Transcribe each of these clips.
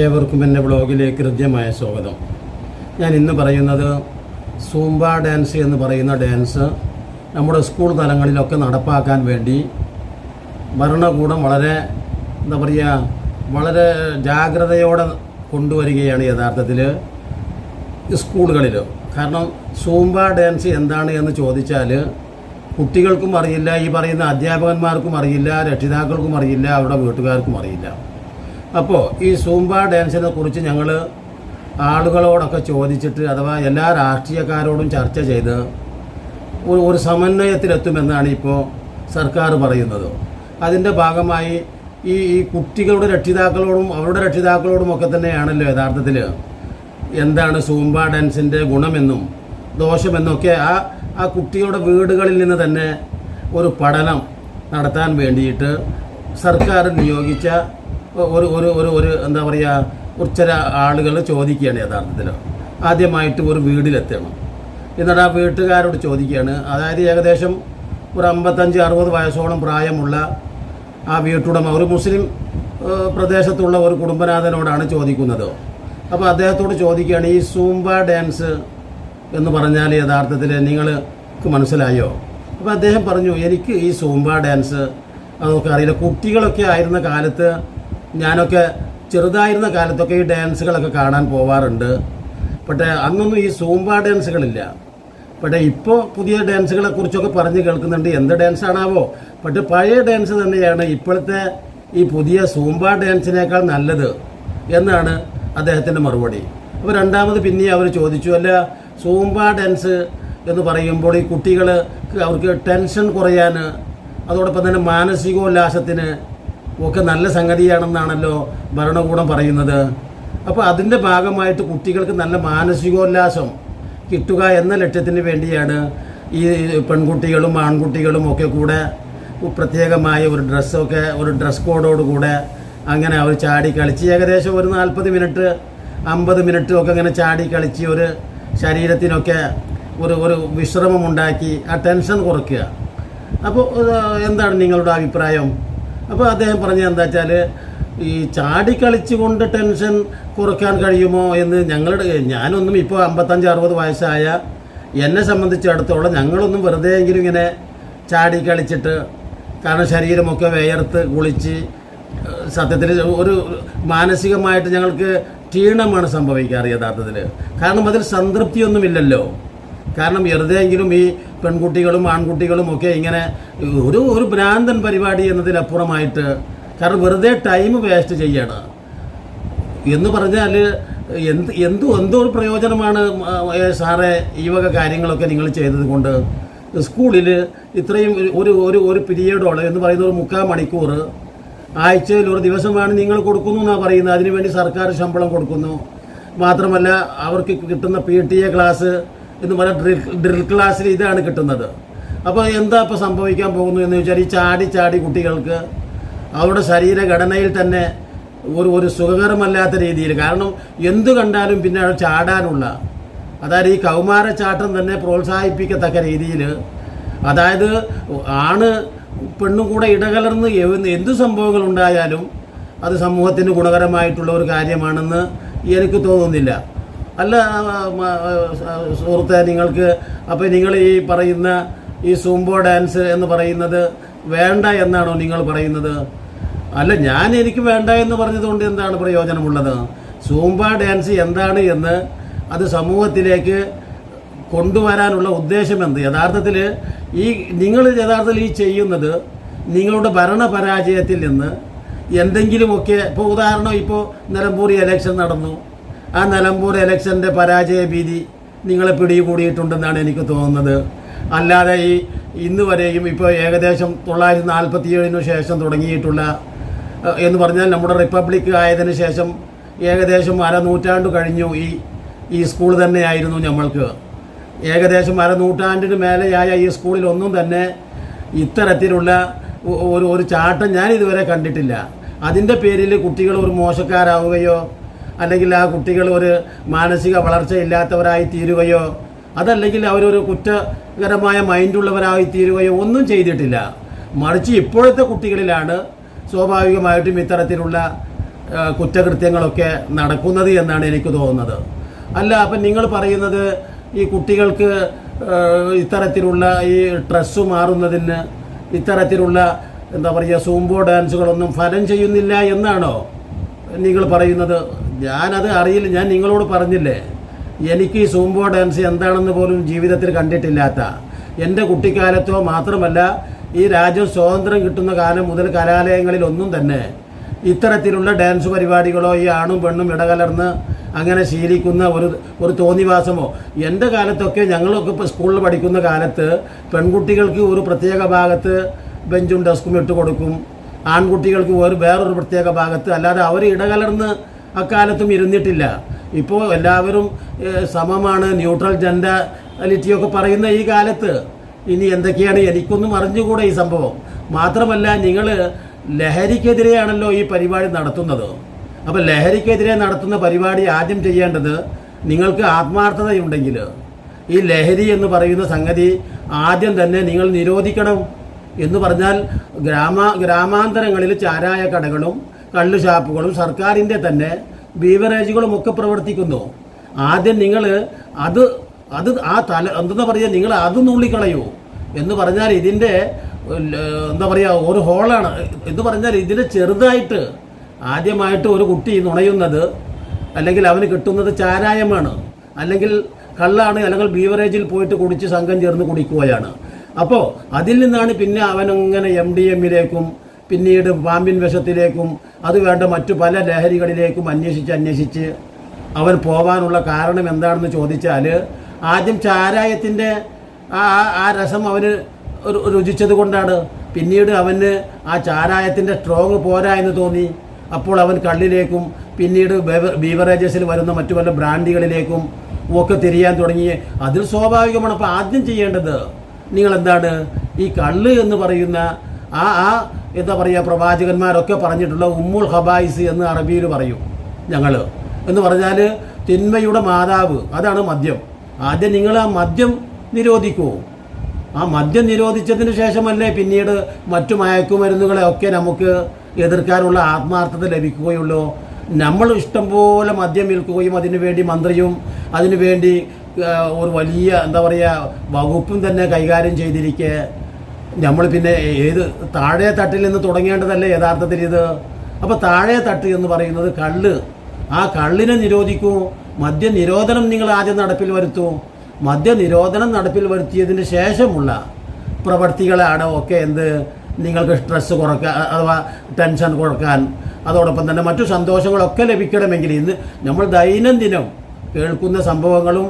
ഏവർക്കും എൻ്റെ ബ്ലോഗിലേക്ക് ഹൃദ്യമായ സ്വാഗതം. ഞാൻ ഇന്ന് പറയുന്നത് സൂംബ ഡാൻസ് എന്ന് പറയുന്ന ഡാൻസ് നമ്മുടെ സ്കൂൾ തലങ്ങളിലൊക്കെ നടപ്പാക്കാൻ വേണ്ടി ഭരണകൂടം വളരെ ജാഗ്രതയോടെ കൊണ്ടുവരികയാണ് യഥാർത്ഥത്തിൽ സ്കൂളുകളിൽ. കാരണം സൂംബ ഡാൻസ് എന്താണ് എന്ന് ചോദിച്ചാൽ കുട്ടികൾക്കും അറിയില്ല, ഈ പറയുന്ന അധ്യാപകന്മാർക്കും അറിയില്ല, രക്ഷിതാക്കൾക്കും അറിയില്ല, അവരുടെ വീട്ടുകാർക്കും അറിയില്ല. അപ്പോൾ ഈ സൂംബ ഡാൻസിനെ കുറിച്ച് ഞങ്ങൾ ആളുകളോടൊക്കെ ചോദിച്ചിട്ട്, അഥവാ എല്ലാ രാഷ്ട്രീയക്കാരോടും ചർച്ച ചെയ്ത് ഒരു സമന്വയത്തിലെത്തുമെന്നാണ് ഇപ്പോൾ സർക്കാർ പറയുന്നത്. അതിൻ്റെ ഭാഗമായി ഈ കുട്ടികളുടെ രക്ഷിതാക്കളോടും അവരുടെ രക്ഷിതാക്കളോടും ഒക്കെ തന്നെയാണല്ലോ യഥാർത്ഥത്തിൽ എന്താണ് സൂംബ ഡാൻസിൻ്റെ ഗുണമെന്നും ദോഷമെന്നൊക്കെ ആ കുട്ടികളുടെ വീടുകളിൽ നിന്ന് തന്നെ ഒരു പഠനം നടത്താൻ വേണ്ടിയിട്ട് സർക്കാർ നിയോഗിച്ച ഒരു എന്താ പറയുക ചില ആളുകൾ ചോദിക്കുകയാണ് യഥാർത്ഥത്തിൽ. ആദ്യമായിട്ട് ഒരു വീട്ടിലെത്തണം. എന്നിട്ട് ആ വീട്ടുകാരോട് ചോദിക്കുകയാണ്. അതായത് ഏകദേശം ഒരു 55-60 വയസ്സോളം പ്രായമുള്ള ആ വീട്ടുടമ ഒരു മുസ്ലിം പ്രദേശത്തുള്ള ഒരു കുടുംബനാഥനോടാണ് ചോദിക്കുന്നത്. അപ്പോൾ അദ്ദേഹത്തോട് ചോദിക്കുകയാണ്, ഈ സൂംബ ഡാൻസ് എന്ന് പറഞ്ഞാൽ യഥാർത്ഥത്തിൽ നിങ്ങൾക്ക് മനസ്സിലായോ? അപ്പോൾ അദ്ദേഹം പറഞ്ഞു, എനിക്ക് ഈ സൂംബ ഡാൻസ് അതൊക്കെ അറിയില്ല. കുട്ടികളൊക്കെ ആയിരുന്ന കാലത്ത്, ഞാനൊക്കെ ചെറുതായിരുന്ന കാലത്തൊക്കെ ഈ ഡാൻസുകളൊക്കെ കാണാൻ പോവാറുണ്ട്. പക്ഷേ അന്നൊന്നും ഈ സൂംബ ഡാൻസുകളില്ല. പക്ഷേ ഇപ്പോൾ പുതിയ ഡാൻസുകളെ കുറിച്ചൊക്കെ പറഞ്ഞ് കേൾക്കുന്നുണ്ട്. എന്ത് ഡാൻസാണാവോ? പക്ഷേ പഴയ ഡാൻസ് തന്നെയാണ് ഇപ്പോഴത്തെ ഈ പുതിയ സൂംബ ഡാൻസിനേക്കാൾ നല്ലത് എന്നാണ് അദ്ദേഹത്തിൻ്റെ മറുപടി. അപ്പോൾ രണ്ടാമത് പിന്നെ അവർ ചോദിച്ചു, അല്ല സൂംബ ഡാൻസ് എന്ന് പറയുമ്പോൾ ഈ കുട്ടികൾ അവർക്ക് ടെൻഷൻ കുറയാൻ, അതോടൊപ്പം തന്നെ മാനസികോല്ലാസത്തിന് ഒക്കെ നല്ല സംഗതിയാണെന്നാണല്ലോ ഭരണകൂടം പറയുന്നത്. അപ്പോൾ അതിൻ്റെ ഭാഗമായിട്ട് കുട്ടികൾക്ക് നല്ല മാനസികോല്ലാസം കിട്ടുക എന്ന ലക്ഷ്യത്തിന് വേണ്ടിയാണ് ഈ പെൺകുട്ടികളും ആൺകുട്ടികളും ഒക്കെ കൂടെ പ്രത്യേകമായ ഒരു ഡ്രസ് കോഡോടുകൂടെ അങ്ങനെ അവർ ചാടി കളിച്ച് ഏകദേശം ഒരു 40 മിനിറ്റ് 50 മിനിറ്റ് ഒക്കെ അങ്ങനെ ചാടി കളിച്ച് ഒരു ശരീരത്തിനൊക്കെ ഒരു വിശ്രമമുണ്ടാക്കി ആ ടെൻഷൻ കുറയ്ക്കുക. അപ്പോൾ എന്താണ് നിങ്ങളുടെ അഭിപ്രായം? അപ്പോൾ അദ്ദേഹം പറഞ്ഞത് എന്താ വെച്ചാൽ, ഈ ചാടിക്കളിച്ചുകൊണ്ട് ടെൻഷൻ കുറയ്ക്കാൻ കഴിയുമോ എന്ന് ഞാനൊന്നും ഇപ്പോൾ 55-60 വയസ്സായ എന്നെ സംബന്ധിച്ചിടത്തോളം ഞങ്ങളൊന്നും വെറുതെ എങ്കിലും ഇങ്ങനെ ചാടിക്കളിച്ചിട്ട്, കാരണം ശരീരമൊക്കെ വിയർത്ത് കുളിച്ച് സത്യത്തിൽ ഒരു മാനസികമായിട്ട് ഞങ്ങൾക്ക് ക്ഷീണമാണ് സംഭവിക്കാറ് യഥാർത്ഥത്തിൽ. കാരണം അതിൽ സംതൃപ്തിയൊന്നുമില്ലല്ലോ. കാരണം വെറുതെയെങ്കിലും ഈ പെൺകുട്ടികളും ആൺകുട്ടികളും ഒക്കെ ഇങ്ങനെ ഒരു ഭ്രാന്തൻ പരിപാടി എന്നതിലപ്പുറമായിട്ട്, കാരണം വെറുതെ ടൈം വേസ്റ്റ് ചെയ്യണം എന്ന് പറഞ്ഞാൽ എന്തോ ഒരു പ്രയോജനമാണ് സാറേ ഈ വക കാര്യങ്ങളൊക്കെ നിങ്ങൾ ചെയ്തത് കൊണ്ട്? സ്കൂളിൽ ഇത്രയും ഒരു പീരീഡോളം എന്ന് പറയുന്ന ഒരു 3/4 മണിക്കൂർ ആഴ്ചയിൽ ഒരു ദിവസമാണ് നിങ്ങൾ കൊടുക്കുന്നു എന്നാണ് പറയുന്നത്. അതിനുവേണ്ടി സർക്കാർ ശമ്പളം കൊടുക്കുന്നു. മാത്രമല്ല അവർക്ക് കിട്ടുന്ന PTA ക്ലാസ് എന്ന് പറഞ്ഞാൽ ഡ്രിൽ ക്ലാസ്സിൽ ഇതാണ് കിട്ടുന്നത്. അപ്പോൾ എന്താ ഇപ്പോൾ സംഭവിക്കാൻ പോകുന്നു എന്ന് വെച്ചാൽ, ഈ ചാടി കുട്ടികൾക്ക് അവരുടെ ശരീരഘടനയിൽ തന്നെ ഒരു സുഖകരമല്ലാത്ത രീതിയിൽ, കാരണം എന്തു കണ്ടാലും പിന്നെ ചാടാനുള്ള, അതായത് ഈ കൗമാരച്ചാട്ടം തന്നെ പ്രോത്സാഹിപ്പിക്കത്തക്ക രീതിയിൽ, അതായത് ആണ് പെണ്ണും കൂടെ ഇടകലർന്ന് എന്ത് സംഭവങ്ങൾ ഉണ്ടായാലും അത് സമൂഹത്തിന് ഗുണകരമായിട്ടുള്ള ഒരു കാര്യമാണെന്ന് എനിക്ക് തോന്നുന്നില്ല. അല്ല സുഹൃത്തെ, നിങ്ങൾക്ക് അപ്പോൾ നിങ്ങൾ ഈ പറയുന്ന ഈ സൂംബ ഡാൻസ് എന്ന് പറയുന്നത് വേണ്ട എന്നാണോ നിങ്ങൾ പറയുന്നത്? അല്ല, എനിക്ക് വേണ്ട എന്ന് പറഞ്ഞതുകൊണ്ട് എന്താണ് പ്രയോജനമുള്ളത്? സൂംബ ഡാൻസ് എന്താണ് എന്ന് അത് സമൂഹത്തിലേക്ക് കൊണ്ടുവരാനുള്ള ഉദ്ദേശം എന്ത്? യഥാർത്ഥത്തിൽ നിങ്ങൾ ഈ ചെയ്യുന്നത് നിങ്ങളുടെ ഭരണപരാജയത്തിൽ നിന്ന് എന്തെങ്കിലുമൊക്കെ, ഇപ്പോൾ ഉദാഹരണം, ഇപ്പോൾ നിലമ്പൂർ ഇലക്ഷൻ നടന്നു. ആ നിലമ്പൂർ ഇലക്ഷൻ്റെ പരാജയ ഭീതി നിങ്ങളെ പിടികൂടിയിട്ടുണ്ടെന്നാണ് എനിക്ക് തോന്നുന്നത്. അല്ലാതെ ഇന്ന് വരെയും ഇപ്പോൾ ഏകദേശം 947 ശേഷം തുടങ്ങിയിട്ടുള്ള എന്ന് പറഞ്ഞാൽ നമ്മുടെ റിപ്പബ്ലിക് ആയതിനു ശേഷം ഏകദേശം 1/2 നൂറ്റാണ്ട് കഴിഞ്ഞു. ഈ സ്കൂൾ തന്നെയായിരുന്നു നമ്മൾക്ക്. ഏകദേശം 1/2 നൂറ്റാണ്ടിന് മേലെയായ ഈ സ്കൂളിലൊന്നും തന്നെ ഇത്തരത്തിലുള്ള ഒരു ചാട്ടം ഞാൻ ഇതുവരെ കണ്ടിട്ടില്ല. അതിൻ്റെ പേരിൽ കുട്ടികൾ ഒരു മോശക്കാരാവുകയോ, അല്ലെങ്കിൽ ആ കുട്ടികൾ ഒരു മാനസിക വളർച്ച ഇല്ലാത്തവരായി തീരുകയോ, അതല്ലെങ്കിൽ അവരൊരു കുറ്റകരമായ മൈൻഡുള്ളവരായി തീരുകയോ ഒന്നും ചെയ്തിട്ടില്ല. മറിച്ച് ഇപ്പോഴത്തെ കുട്ടികളിലാണ് സ്വാഭാവികമായിട്ടും ഇത്തരത്തിലുള്ള കുറ്റകൃത്യങ്ങളൊക്കെ നടക്കുന്നത് എന്നാണ് എനിക്ക് തോന്നുന്നത്. അല്ല, അപ്പം നിങ്ങൾ പറയുന്നത് ഈ കുട്ടികൾക്ക് ഇത്തരത്തിലുള്ള ഈ ഡ്രസ്സ് മാറുന്നതിന് ഇത്തരത്തിലുള്ള എന്താ പറയുക സൂംബോ ഡാൻസുകളൊന്നും ഫലം ചെയ്യുന്നില്ല എന്നാണോ നിങ്ങൾ പറയുന്നത്? ഞാനത് അറിയില്ല. ഞാൻ നിങ്ങളോട് പറഞ്ഞില്ലേ, എനിക്ക് ഈ സൂംബോ ഡാൻസ് എന്താണെന്ന് പോലും ജീവിതത്തിൽ കണ്ടിട്ടില്ലാത്ത, എൻ്റെ കുട്ടിക്കാലത്തോ മാത്രമല്ല ഈ രാജ്യം സ്വാതന്ത്ര്യം കിട്ടുന്ന കാലം മുതൽ കലാലയങ്ങളിലൊന്നും തന്നെ ഇത്തരത്തിലുള്ള ഡാൻസ് പരിപാടികളോ ഈ ആണും പെണ്ണും ഇടകലർന്ന് അങ്ങനെ ശീലിക്കുന്ന ഒരു തോന്നിവാസമോ. എൻ്റെ കാലത്തൊക്കെ ഞങ്ങളൊക്കെ ഇപ്പോൾ സ്കൂളിൽ പഠിക്കുന്ന കാലത്ത് പെൺകുട്ടികൾക്ക് ഒരു പ്രത്യേക ഭാഗത്ത് ബെഞ്ചും ഡെസ്കും ഇട്ട് കൊടുക്കും, ആൺകുട്ടികൾക്ക് വേറൊരു പ്രത്യേക ഭാഗത്ത്, അല്ലാതെ അവർ ഇടകലർന്ന് അക്കാലത്തും ഇരുന്നിട്ടില്ല. ഇപ്പോൾ എല്ലാവരും സമമാണ്, ന്യൂട്രൽ ജെൻഡാലിറ്റിയൊക്കെ പറയുന്ന ഈ കാലത്ത് ഇനി എന്തൊക്കെയാണ് എനിക്കൊന്നും അറിഞ്ഞുകൂടെ ഈ സംഭവം. മാത്രമല്ല, നിങ്ങൾ ലഹരിക്കെതിരെയാണല്ലോ ഈ പരിപാടി നടത്തുന്നത്. അപ്പോൾ ലഹരിക്കെതിരെ നടത്തുന്ന പരിപാടി ആദ്യം ചെയ്യേണ്ടത്, നിങ്ങൾക്ക് ആത്മാർത്ഥതയുണ്ടെങ്കിൽ ഈ ലഹരി എന്ന് പറയുന്ന സംഗതി ആദ്യം തന്നെ നിങ്ങൾ നിരോധിക്കണം. എന്ന് പറഞ്ഞാൽ ഗ്രാമാന്തരങ്ങളിൽ ചാരായ കടകളും കള്ള് ഷാപ്പുകളും സർക്കാരിൻ്റെ തന്നെ ബീവറേജുകളും ഒക്കെ പ്രവർത്തിക്കുന്നു. ആദ്യം നിങ്ങൾ അത് എന്താ പറയുക, നിങ്ങൾ അത് നുള്ളിക്കളയൂ. എന്ന് പറഞ്ഞാൽ ഇതിൻ്റെ എന്താ പറയുക ഒരു ഹോളാണ്. എന്ന് പറഞ്ഞാൽ ഇതിന് ചെറുതായിട്ട് ആദ്യമായിട്ട് ഒരു കുട്ടി നുണയുന്നത് അല്ലെങ്കിൽ അവന് കിട്ടുന്നത് ചാരായമാണ്, അല്ലെങ്കിൽ കള്ളാണ്, അല്ലെങ്കിൽ ബീവറേജിൽ പോയിട്ട് കുടിച്ച് സംഘം ചേർന്ന് കുടിക്കുകയാണ്. അപ്പോൾ അതിൽ നിന്നാണ് പിന്നെ അവനങ്ങനെ MDMയിലേക്കും പിന്നീട് പാമ്പിൻ വിഷത്തിലേക്കും അത് വേണ്ട മറ്റു പല ലഹരികളിലേക്കും അന്വേഷിച്ച് അവൻ പോകാനുള്ള കാരണം എന്താണെന്ന് ചോദിച്ചാൽ, ആദ്യം ചാരായത്തിൻ്റെ ആ രസം അവന് രുചിച്ചത് കൊണ്ടാണ്. പിന്നീട് അവന് ആ ചാരായത്തിൻ്റെ സ്ട്രോങ് പോരാ എന്ന് തോന്നി. അപ്പോൾ അവൻ കള്ളിലേക്കും പിന്നീട് ബീവറേജസിൽ വരുന്ന മറ്റു പല ബ്രാൻഡികളിലേക്കും ഒക്കെ തിരിയാൻ തുടങ്ങി. അതിൽ സ്വാഭാവികമാണ്. അപ്പോൾ ആദ്യം ചെയ്യേണ്ടത് നിങ്ങളെന്താണ്, ഈ കള്ള് എന്ന് പറയുന്ന എന്താ പറയുക, പ്രവാചകന്മാരൊക്കെ പറഞ്ഞിട്ടുള്ള ഉമ്മുൽ ഖബായിസ് എന്ന് അറബിയിൽ പറയും ഞങ്ങൾ. എന്ന് പറഞ്ഞാൽ തിന്മയുടെ മാതാവ്, അതാണ് മദ്യം. ആദ്യം നിങ്ങൾ ആ മദ്യം നിരോധിക്കൂ. ആ മദ്യം നിരോധിച്ചതിന് ശേഷമല്ലേ പിന്നീട് മറ്റു മയക്കുമരുന്നുകളെ ഒക്കെ നമുക്ക് എതിർക്കാനുള്ള ആത്മാർത്ഥത ലഭിക്കുകയുള്ളൂ. നമ്മൾ ഇഷ്ടംപോലെ മദ്യം വിൽക്കുകയും അതിനുവേണ്ടി മന്ത്രിയും അതിനുവേണ്ടി ഒരു വലിയ എന്താ പറയുക വകുപ്പും തന്നെ കൈകാര്യം ചെയ്തിരിക്കെ നമ്മൾ പിന്നെ ഏത് താഴെ തട്ടിൽ നിന്ന് തുടങ്ങേണ്ടതല്ലേ യഥാർത്ഥത്തിൽ ഇത്. അപ്പോൾ താഴെ തട്ട് എന്ന് പറയുന്നത് കള്ള്. ആ കള്ളിനെ നിരോധിക്കൂ. മദ്യനിരോധനം നിങ്ങൾ ആദ്യം നടപ്പിൽ വരുത്തൂ. മദ്യനിരോധനം നടപ്പിൽ വരുത്തിയതിന് ശേഷമുള്ള പ്രവർത്തികളാണ് ഒക്കെ നിങ്ങൾക്ക് സ്ട്രെസ് കുറക്കാൻ അഥവാ ടെൻഷൻ കുറക്കാൻ, അതോടൊപ്പം തന്നെ മറ്റു സന്തോഷങ്ങളൊക്കെ ലഭിക്കണമെങ്കിൽ ഇന്ന് നമ്മൾ ദൈനംദിനം കേൾക്കുന്ന സംഭവങ്ങളും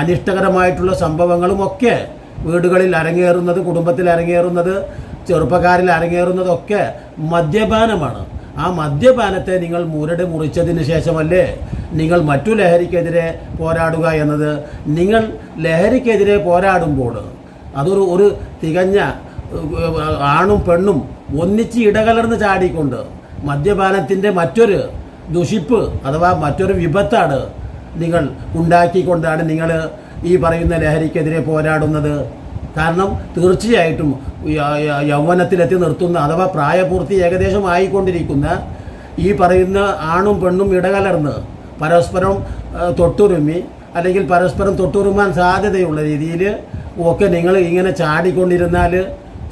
അനിഷ്ടകരമായിട്ടുള്ള സംഭവങ്ങളും ഒക്കെ വീടുകളിൽ അരങ്ങേറുന്നത്, കുടുംബത്തിൽ അരങ്ങേറുന്നത്, ചെറുപ്പക്കാരിൽ അരങ്ങേറുന്നതൊക്കെ മദ്യപാനമാണ്. ആ മദ്യപാനത്തെ നിങ്ങൾ മുറിച്ചതിന് ശേഷമല്ലേ നിങ്ങൾ മറ്റു ലഹരിക്കെതിരെ പോരാടുക എന്നത്. നിങ്ങൾ ലഹരിക്കെതിരെ പോരാടുമ്പോൾ അതൊരു തികഞ്ഞ ആണും പെണ്ണും ഒന്നിച്ച് ഇടകലർന്ന് ചാടിക്കൊണ്ട് മദ്യപാനത്തിൻ്റെ മറ്റൊരു ദുഷിപ്പ് അഥവാ മറ്റൊരു വിപത്താണ് നിങ്ങൾ ഉണ്ടാക്കിക്കൊണ്ടാണ് നിങ്ങൾ ഈ പറയുന്ന ലഹരിക്കെതിരെ പോരാടുന്നത്. കാരണം തീർച്ചയായിട്ടും യൗവനത്തിലെത്തി നിർത്തുന്ന അഥവാ പ്രായപൂർത്തി ഏകദേശം ആയിക്കൊണ്ടിരിക്കുന്ന ഈ പറയുന്ന ആണും പെണ്ണും ഇടകലർന്ന് പരസ്പരം തൊട്ടുരുമ്മി അല്ലെങ്കിൽ പരസ്പരം തൊട്ടുരുമാൻ സാധ്യതയുള്ള രീതിയിൽ ഒക്കെ നിങ്ങൾ ഇങ്ങനെ ചാടിക്കൊണ്ടിരുന്നാൽ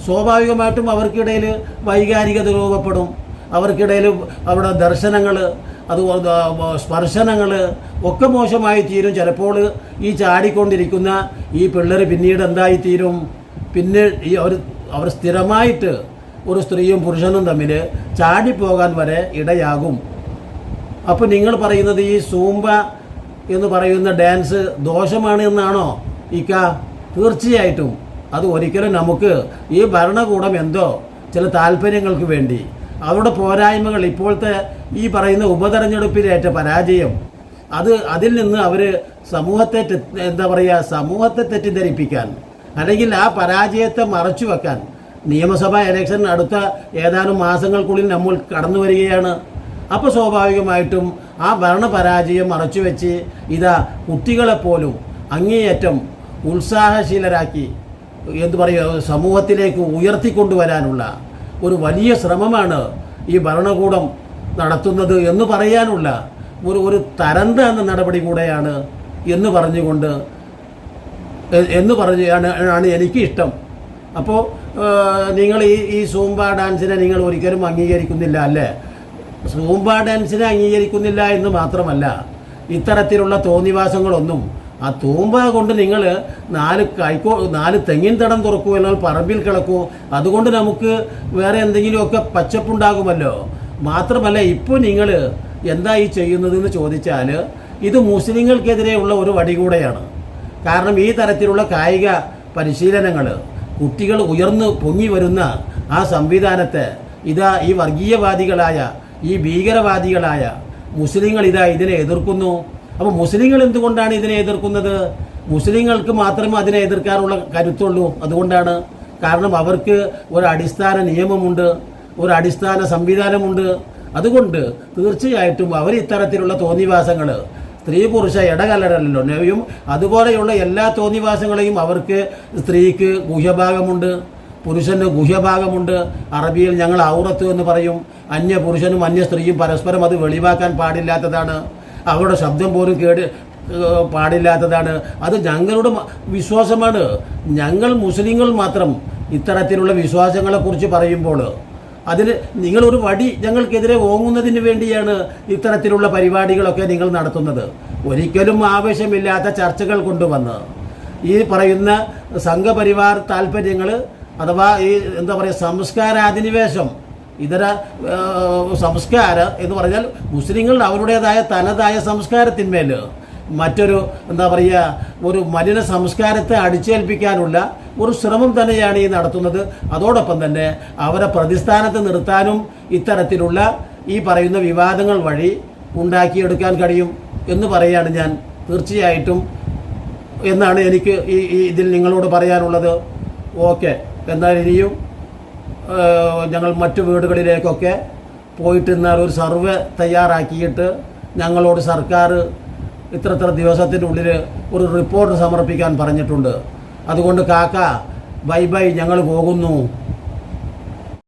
സ്വാഭാവികമായിട്ടും അവർക്കിടയിൽ വൈകാരികത രൂപപ്പെടും. അവർക്കിടയിൽ അവിടെ ദർശനങ്ങൾ, അതുപോലെ സ്പർശനങ്ങൾ ഒക്കെ മോശമായി തീരും. ചിലപ്പോൾ ഈ ചാടിക്കൊണ്ടിരിക്കുന്ന ഈ പിള്ളേർ പിന്നീട് എന്തായിത്തീരും, പിന്നെ ഈ അവർ സ്ഥിരമായിട്ട് ഒരു സ്ത്രീയും പുരുഷനും തമ്മിൽ ചാടിപ്പോകാൻ വരെ ഇടയാകും. അപ്പോൾ നിങ്ങൾ പറയുന്നത് ഈ സൂംബ എന്ന് പറയുന്ന ഡാൻസ് ദോഷമാണ് എന്നാണോ ഇക്ക? തീർച്ചയായിട്ടും അത് ഒരിക്കലും നമുക്ക് ഈ ഭരണകൂടം എന്തോ ചില താല്പര്യങ്ങൾക്ക് വേണ്ടി അവരുടെ പോരായ്മകൾ, ഇപ്പോഴത്തെ ഈ പറയുന്ന ഉപതെരഞ്ഞെടുപ്പിലേറ്റ പരാജയം, അതിൽ നിന്ന് അവർ സമൂഹത്തെ തെറ്റിദ്ധരിപ്പിക്കാൻ അല്ലെങ്കിൽ ആ പരാജയത്തെ മറച്ചു വെക്കാൻ നിയമസഭാ ഇലക്ഷൻ അടുത്ത ഏതാനും മാസങ്ങൾക്കുള്ളിൽ നമ്മൾ കടന്നു വരികയാണ്. അപ്പോൾ സ്വാഭാവികമായിട്ടും ആ ഭരണപരാജയം മറച്ചുവെച്ച് കുട്ടികളെപ്പോലും അങ്ങേയറ്റം ഉത്സാഹശീലരാക്കി സമൂഹത്തിലേക്ക് ഉയർത്തിക്കൊണ്ടുവരാനുള്ള ഒരു വലിയ ശ്രമമാണ് ഈ ഭരണകൂടം നടത്തുന്നത് എന്ന് പറയാനുള്ള ഒരു തരംതാന്ന നടപടി കൂടെയാണ് എന്ന് പറഞ്ഞുകൊണ്ട് ആണ് എനിക്ക് ഇഷ്ടം. അപ്പോൾ നിങ്ങൾ ഈ സൂംബ ഡാൻസിനെ നിങ്ങൾ ഒരിക്കലും അംഗീകരിക്കുന്നില്ല അല്ലേ? സൂംബ ഡാൻസിനെ അംഗീകരിക്കുന്നില്ല എന്ന് മാത്രമല്ല, ഇത്തരത്തിലുള്ള തോന്നിവാസങ്ങളൊന്നും ആ തൂമ്പ കൊണ്ട് നിങ്ങൾ 4 തെങ്ങിൻ തടം തുറക്കൂ, എന്നാൽ പറമ്പിൽ കിടക്കൂ, അതുകൊണ്ട് നമുക്ക് വേറെ എന്തെങ്കിലുമൊക്കെ പച്ചപ്പുണ്ടാകുമല്ലോ. മാത്രമല്ല, ഇപ്പോൾ നിങ്ങൾ എന്താ ഈ ചെയ്യുന്നതെന്ന് ചോദിച്ചാൽ ഇത് മുസ്ലിങ്ങൾക്കെതിരെയുള്ള ഒരു വടി കൂടെയാണ്. കാരണം ഈ തരത്തിലുള്ള കായിക പരിശീലനങ്ങൾ കുട്ടികൾ ഉയർന്നു പൊങ്ങി വരുന്ന ആ സംവിധാനത്തെ ഈ വർഗീയവാദികളായ ഈ ഭീകരവാദികളായ മുസ്ലിങ്ങൾ ഇതിനെ എതിർക്കുന്നു. അപ്പോൾ മുസ്ലിങ്ങൾ എന്തുകൊണ്ടാണ് ഇതിനെ എതിർക്കുന്നത്? മുസ്ലിങ്ങൾക്ക് മാത്രമേ അതിനെ എതിർക്കാനുള്ള കരുത്തുള്ളൂ. അതുകൊണ്ടാണ്. കാരണം അവർക്ക് ഒരു അടിസ്ഥാന നിയമമുണ്ട്, ഒരു അടിസ്ഥാന സംവിധാനമുണ്ട്. അതുകൊണ്ട് തീർച്ചയായിട്ടും അവർ ഇത്തരത്തിലുള്ള തോന്നിവാസങ്ങൾ, സ്ത്രീ പുരുഷ ഇടകലരല്ലോ, അതുപോലെയുള്ള എല്ലാ തോന്നിവാസങ്ങളെയും അവർക്ക് സ്ത്രീക്ക് ഗുഹ്യഭാഗമുണ്ട്, പുരുഷന് ഗുഹ്യഭാഗമുണ്ട്. അറബിയിൽ ഞങ്ങൾ ഔറത്ത് എന്ന് പറയും. അന്യ പുരുഷനും അന്യ സ്ത്രീയും പരസ്പരം അത് വെളിവാക്കാൻ പാടില്ലാത്തതാണ്. അവരുടെ ശബ്ദം പോലും പാടില്ലാത്തതാണ്. അത് ഞങ്ങളുടെ വിശ്വാസമാണ്. ഞങ്ങൾ മുസ്ലിങ്ങൾ മാത്രം ഇത്തരത്തിലുള്ള വിശ്വാസങ്ങളെക്കുറിച്ച് പറയുമ്പോൾ അതിന് നിങ്ങളൊരു വടി ഞങ്ങൾക്കെതിരെ ഓങ്ങുന്നതിന് വേണ്ടിയാണ് ഇത്തരത്തിലുള്ള പരിപാടികളൊക്കെ നിങ്ങൾ നടത്തുന്നത്. ഒരിക്കലും ആവശ്യമില്ലാത്ത ചർച്ചകൾ കൊണ്ടുവന്ന് ഈ പറയുന്ന സംഘപരിവാർ താല്പര്യങ്ങൾ അഥവാ ഈ എന്താ പറയുക സംസ്കാരാധിനിവേശം, ഇതര സംസ്കാര എന്ന് പറഞ്ഞാൽ മുസ്ലിങ്ങൾ അവരുടേതായ തനതായ സംസ്കാരത്തിന്മേൽ മറ്റൊരു എന്താ പറയുക ഒരു മലിന സംസ്കാരത്തെ അടിച്ചേൽപ്പിക്കാനുള്ള ഒരു ശ്രമം തന്നെയാണ് ഈ നടത്തുന്നത്. അതോടൊപ്പം തന്നെ അവരെ പ്രതിസ്ഥാനത്ത് നിർത്താനും ഇത്തരത്തിലുള്ള ഈ പറയുന്ന വിവാദങ്ങൾ വഴി ഉണ്ടാക്കിയെടുക്കാൻ കഴിയും എന്ന് പറയുകയാണ് ഞാൻ. തീർച്ചയായിട്ടും എന്നാണ് എനിക്ക് ഇതിൽ നിങ്ങളോട് പറയാനുള്ളത്. ഓക്കെ, എന്നാൽ ഇനിയും ഞങ്ങൾ മറ്റു വീടുകളിലേക്കൊക്കെ പോയിട്ട് എന്നാൽ ഒരു സർവേ തയ്യാറാക്കിയിട്ട് ഞങ്ങളോട് സർക്കാർ ഇത്ര ദിവസത്തിനുള്ളിൽ ഒരു റിപ്പോർട്ട് സമർപ്പിക്കാൻ പറഞ്ഞിട്ടുണ്ട്. അതുകൊണ്ട് കാക്ക ബൈ ബൈ, ഞങ്ങൾ പോകുന്നു.